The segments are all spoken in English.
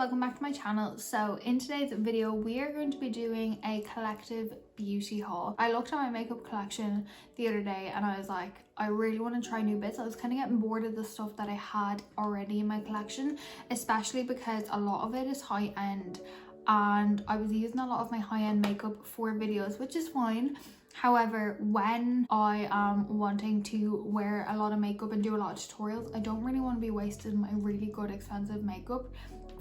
welcome back to my channel. So in today's video we are going to be doing a collective beauty haul. I looked at my makeup collection the other day and I was like, I really want to try new bits. I was kind of getting bored of the stuff that I had already in my collection, especially because a lot of it is high end and I was using a lot of my high-end makeup for videos, which is fine. However, when I am wanting to wear a lot of makeup and do a lot of tutorials, I don't really want to be wasting my really good expensive makeup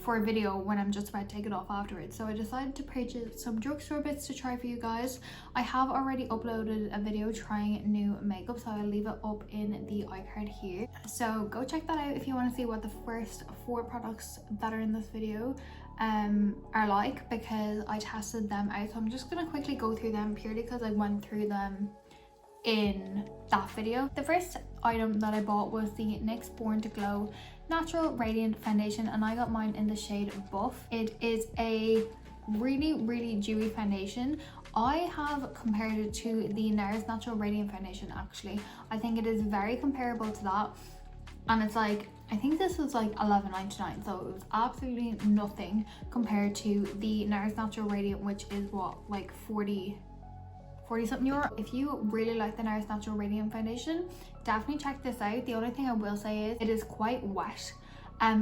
for a video when I'm just about to take it off afterwards. So I decided to purchase some drugstore bits to try for you guys. I have already uploaded a video trying new makeup, so I'll leave it up in the iCard here. So go check that out if you want to see what the first 4 products that are in this video are like, because I tested them out. So I'm just gonna quickly go through them purely because I went through them in that video. The first item that I bought was the NYX Born to Glow Natural Radiant Foundation, and I got mine in the shade Buff. It is a really dewy foundation. I have compared it to the NARS Natural Radiant Foundation. Actually, I think it is very comparable to that, and it's like, I think this was like $11.99, so it was absolutely nothing compared to the NARS Natural Radiant, which is what, like 40 something euro. If you really like the NARS Natural Radiant Foundation, definitely check this out. The only thing I will say is it is quite wet,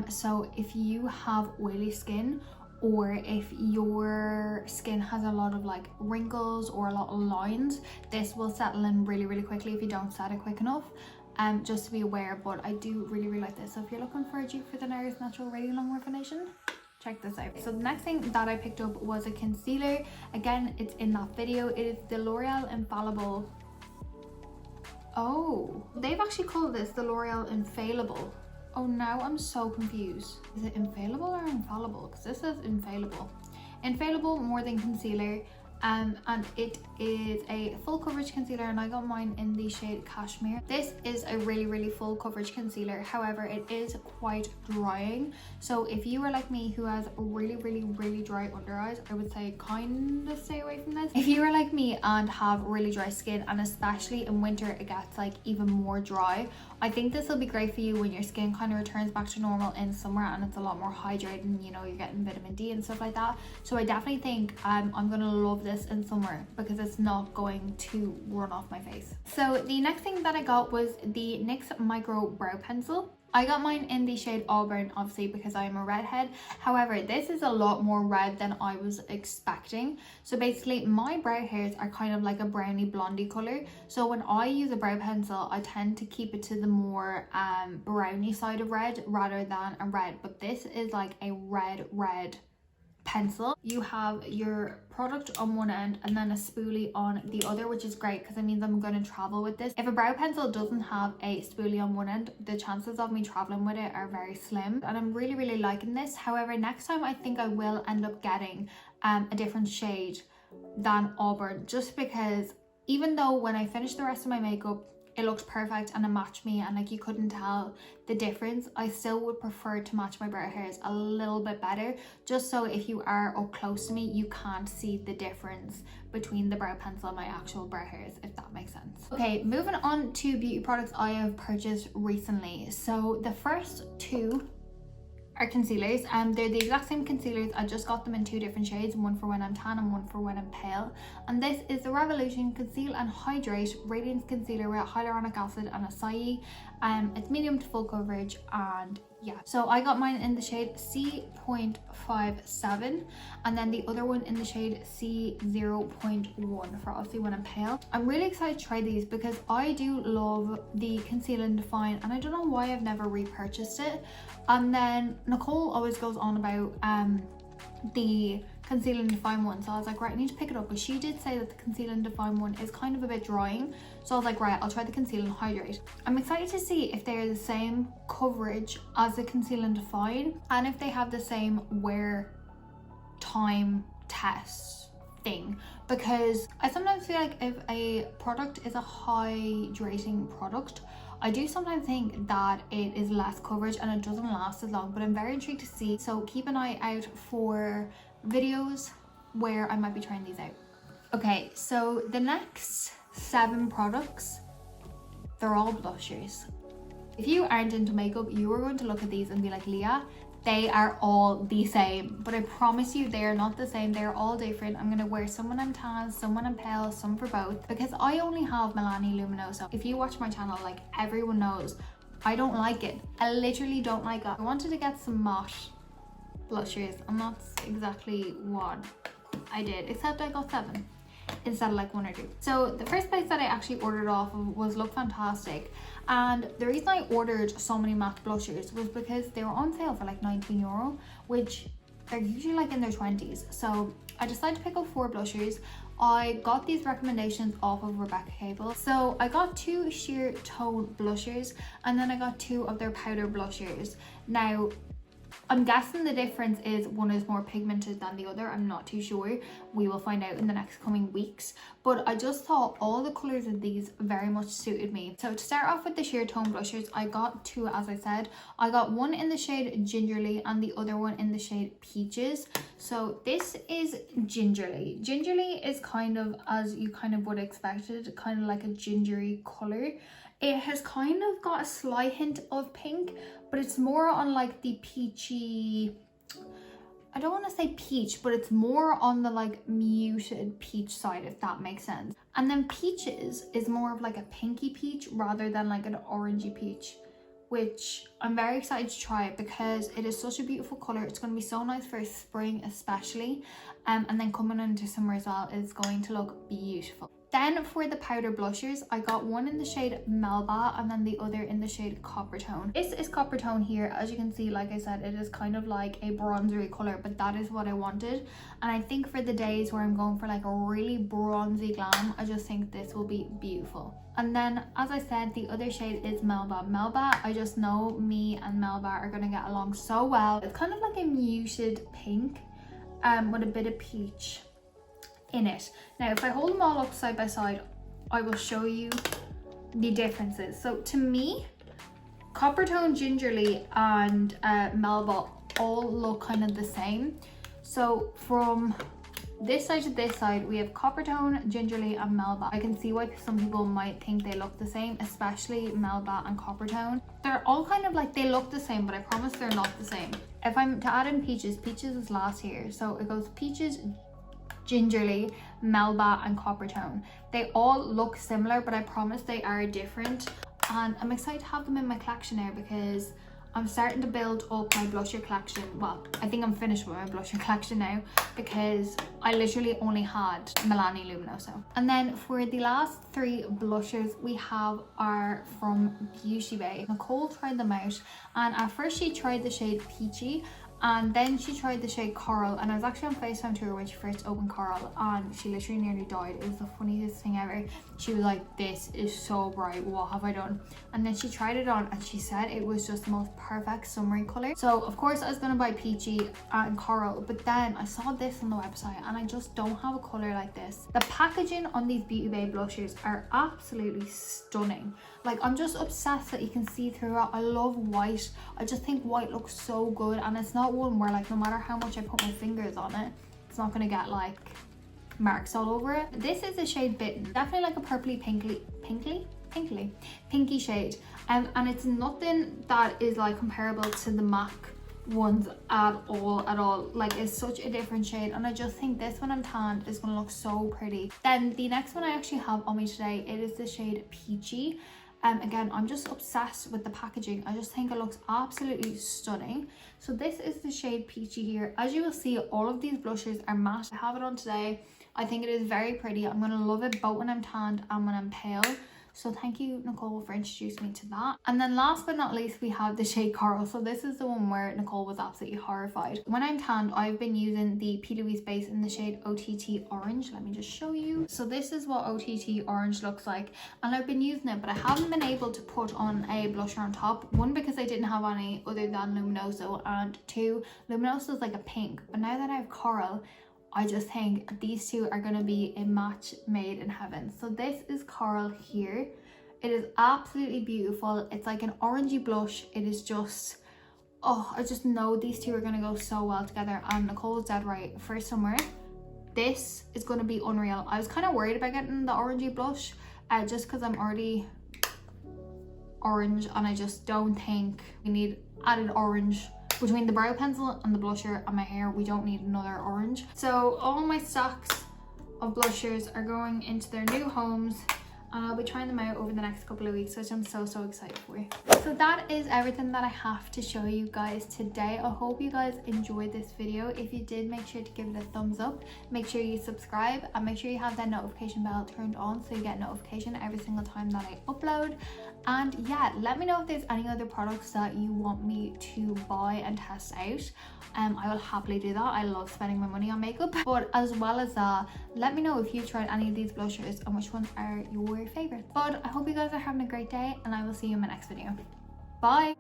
so if you have oily skin, or if your skin has a lot of like wrinkles or a lot of lines, this will settle in really quickly if you don't set it quick enough. Just to be aware, but I do really like this. So if you're looking for a dupe for the NARS Natural Radiant Longwear Foundation, check this out. So the next thing that I picked up was a concealer. Again, it's in that video. It is the L'Oreal Infallible. Oh, they've actually called this the L'Oreal Infailable. Oh, now I'm so confused. Is it Infallible or Infallible? Because this says Infallible. Infallible More Than Concealer. And it is a full coverage concealer, and I got mine in the shade Cashmere. This is a really full coverage concealer. However, it is quite drying, so if you are like me who has really dry under eyes, I would say kind of stay away from this. If you are like me and have really dry skin, and especially in winter it gets like even more dry, I think this will be great for you when your skin kind of returns back to normal in summer and it's a lot more hydrated, and you know, you're getting vitamin D and stuff like that. So I definitely think I'm gonna love this in summer because it's not going to run off my face. So the next thing that I got was the NYX Micro Brow Pencil. I got mine in the shade Auburn, obviously because I am a redhead. However, this is a lot more red than I was expecting. So basically my brow hairs are kind of like a browny blondie color. So when I use a brow pencil, I tend to keep it to the more browny side of red rather than a red. But this is like a red pencil. You have your product on one end and then a spoolie on the other, which is great because it means I'm going to travel with this. If a brow pencil doesn't have a spoolie on one end, the chances of me traveling with it are very slim, and I'm really liking this. However, next time I think I will end up getting a different shade than Auburn, just because even though when I finish the rest of my makeup it looked perfect and it matched me and like you couldn't tell the difference, I still would prefer to match my brow hairs a little bit better, just so if you are up close to me you can't see the difference between the brow pencil and my actual brow hairs, if that makes sense. Okay, moving on to beauty products I have purchased recently. So the first 2 are concealers, and they're the exact same concealers. I just got them in 2 different shades, one for when I'm tan and one for when I'm pale. And this is the Revolution Conceal and Hydrate Radiance Concealer with Hyaluronic Acid and Acai. It's medium to full coverage, and yeah, so I got mine in the shade C.57 and then the other one in the shade C.01 for obviously when I'm pale. I'm really excited to try these because I do love the Conceal and Define, and I don't know why I've never repurchased it. And then Nicole always goes on about the Conceal and Define one, so I was like, right, I need to pick it up. But she did say that the Conceal and Define one is kind of a bit drying, so I was like, right, I'll try the Conceal and Hydrate. I'm excited to see if they're the same coverage as the Conceal and Define, and if they have the same wear time test thing, because I sometimes feel like if a product is a hydrating product, I do sometimes think that it is less coverage and it doesn't last as long, but I'm very intrigued to see. So keep an eye out for videos where I might be trying these out. Okay, so the next 7 products, they're all blushers. If you aren't into makeup, you are going to look at these and be like, Leah, they are all the same, but I promise you they are not the same. They're all different. I'm gonna wear some when I'm tan, some when I'm pale, some for both, because I only have Milani Luminoso. If you watch my channel, like, everyone knows I don't like it. I literally don't like it. I wanted to get some matte blushers, and that's exactly what I did, except I got 7 instead of like 1 or 2. So the first place that I actually ordered off of was Look Fantastic, and the reason I ordered so many matte blushers was because they were on sale for like €19, which they're usually like in their 20s. So I decided to pick up 4 blushers. I got these recommendations off of Rebecca Cable. So I got 2 Sheertone blushers, and then I got 2 of their powder blushers. Now I'm guessing the difference is one is more pigmented than the other. I'm not too sure. We will find out in the next coming weeks. But I just thought all the colours of these very much suited me. So to start off with the Sheertone blushers, I got 2, as I said. I got one in the shade Gingerly and the other one in the shade Peaches. So this is Gingerly. Gingerly is kind of, as you kind of would expect it, kind of like a gingery colour. It has kind of got a slight hint of pink, but it's more on like the peachy, I don't want to say peach, but it's more on the like muted peach side, if that makes sense. And then Peaches is more of like a pinky peach rather than like an orangey peach, which I'm very excited to try it because it is such a beautiful colour. It's going to be so nice for spring especially, and then coming into summer as well is going to look beautiful. Then for the powder blushers, I got one in the shade Melba and then the other in the shade Coppertone. This is Coppertone here. As you can see, like I said, it is kind of like a bronzery colour, but that is what I wanted. And I think for the days where I'm going for like a really bronzy glam, I just think this will be beautiful. And then, as I said, the other shade is Melba. Melba, I just know me and Melba are going to get along so well. It's kind of like a muted pink with a bit of peach in it. Now if I hold them all up side by side, I will show you the differences. So to me, Coppertone, Gingerly and Melba all look kind of the same. So from this side to this side, we have Coppertone, Gingerly and Melba. I can see why some people might think they look the same, especially Melba and Coppertone. They're all kind of like, they look the same, but I promise they're not the same. If I'm to add in Peaches, Peaches is last here. So it goes Peaches, Gingerly, Melba and Coppertone. They all look similar, but I promise they are different, and I'm excited to have them in my collection now because I'm starting to build up my blusher collection. Well, I think I'm finished with my blusher collection now because I literally only had Milani Luminoso. And then for the last 3 blushers we have are from BeautyBay. Nicole tried them out, and at first she tried the shade Peachy, and then she tried the shade Coral, and I was actually on FaceTime to her when she first opened Coral, and she literally nearly died. It was the funniest thing ever. She was like, this is so bright, what have I done? And then she tried it on and she said it was just the most perfect summery colour. So of course I was going to buy Peachy and Coral, but then I saw this on the website and I just don't have a colour like this. The packaging on these BeautyBay blushers are absolutely stunning. Like, I'm just obsessed that you can see through it. I love white. I just think white looks so good, and it's not one where like no matter how much I put my fingers on it, it's not going to get like marks all over it. This is the shade Bitten. Definitely like a purpley pinky shade, and it's nothing that is like comparable to the MAC ones at all. Like, it's such a different shade, and I just think this when I'm tanned is going to look so pretty. Then the next one I actually have on me today, it is the shade Peachy. Again, I'm just obsessed with the packaging. I just think it looks absolutely stunning. So this is the shade Peachy here. As you will see, all of these blushers are matte. I have it on today. I think it is very pretty. I'm going to love it both when I'm tanned and when I'm pale. So thank you, Nicole, for introducing me to that. And then last but not least, we have the shade Coral. So this is the one where Nicole was absolutely horrified. When I'm tanned, I've been using the P. Louise base in the shade OTT Orange. Let me just show you. So this is what OTT Orange looks like. And I've been using it, but I haven't been able to put on a blusher on top. 1, because I didn't have any other than Luminoso. And 2, Luminoso is like a pink. But now that I have Coral, I just think these two are going to be a match made in heaven. So this is Coral here. It is absolutely beautiful. It's like an orangey blush. It is just, oh, I just know these two are going to go so well together. And Nicole was dead right. For summer, this is going to be unreal. I was kind of worried about getting the orangey blush just because I'm already orange, and I just don't think we need added orange between the brow pencil and the blusher and my hair, we don't need another orange. So all my stocks of blushers are going into their new homes, and I'll be trying them out over the next couple of weeks, which I'm so excited for. So that is everything that I have to show you guys today. I hope you guys enjoyed this video. If you did, make sure to give it a thumbs up, make sure you subscribe, and make sure you have that notification bell turned on so you get notification every single time that I upload. And yeah, let me know if there's any other products that you want me to buy and test out. I will happily do that. I love spending my money on makeup. But as well as that, let me know if you've tried any of these blushers and which ones are your favorites. But I hope you guys are having a great day, and I will see you in my next video. Bye.